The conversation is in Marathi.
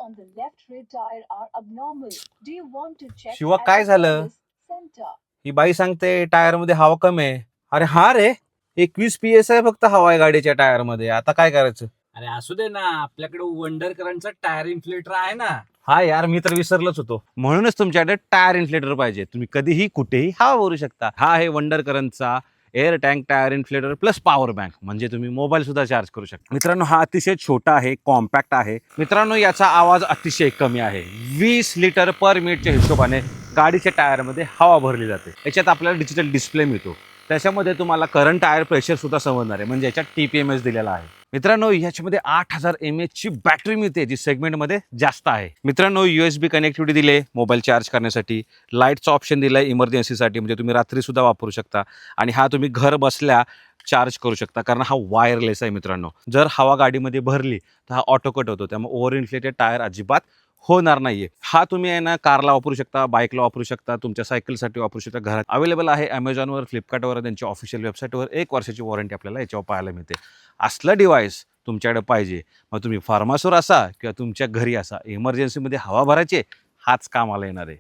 on the left rear tire are abnormal. Do you want to check Shiva at काय the झालं? service center? ही बाई सांगते टायर मध्ये हवा कमी आहे. अरे हा रे, 21 PSI फक्त हवा आहे गाडीच्या टायर मध्ये. आता काय करायचं? अरे असू दे ना, आपल्याकडे वंडर करंटचा टायर इन्फ्लेटर आहे ना. हा यार, मी तर विसरलोच होतो. म्हणूनच तुमच्याकडे टायर इन्फ्लेटर पाहिजे. तुम्ही कधीही कुठेही हवा भरू शकता. हा आहे वंडर करंटचा air tank tyre inflator plus power bank. म्हणजे तुम्ही मोबाईल सुद्धा चार्ज करू शकता. मित्रांनो, हा अतिशय छोटा आहे, कॉम्पॅक्ट आहे. मित्रांनो, याचा आवाज अतिशय कमी आहे. 20 लिटर पर मिनिटच्या हिशोबाने गाडीच्या टायरमध्ये हवा भरली जाते. याच्यात आपल्याला डिजिटल डिस्प्ले मिळतो. त्याच्यामध्ये तुम्हाला करंट टायर प्रेशर सुद्धा समजणार आहे. म्हणजे याच्यात TPMS दिलेला आहे. मित्रांनो, याच्यामध्ये 8000 mAh ची बॅटरी मिळते, जी सेगमेंटमध्ये जास्त आहे. मित्रांनो, USB कनेक्टिव्हिटी दिले मोबाईल चार्ज करण्यासाठी. लाईटचं ऑप्शन दिलंय इमर्जन्सीसाठी, म्हणजे तुम्ही रात्री सुद्धा वापरू शकता. आणि हा तुम्ही घर बसल्या चार्ज करू शकता, कारण हा वायरलेस आहे. मित्रांनो, जर हवा गाडीमध्ये भरली तर हा ऑटो कट होतो. त्यामुळे ओव्हर इन्फ्लेटेड टायर अजिबात होणार नाहीये. हा तुम्ही आहे ना कारला वापरू शकता, बाईकला वापरू शकता, तुमच्या सायकलसाठी वापरू शकता. घरात अवेलेबल आहे Amazonवर, फ्लिपकार्टवर, त्यांच्या ऑफिशियल वेबसाईटवर 1 वर्षाची वॉरंटी आपल्याला याच्यावर पाहायला मिळते. असलं डिव्हाइस तुमच्याकडे पाहिजे, मग तुम्ही फार्मासवर असा किंवा तुमच्या घरी असा, इमर्जन्सीमध्ये हवा भरायची, हाच कामाला येणार आहे.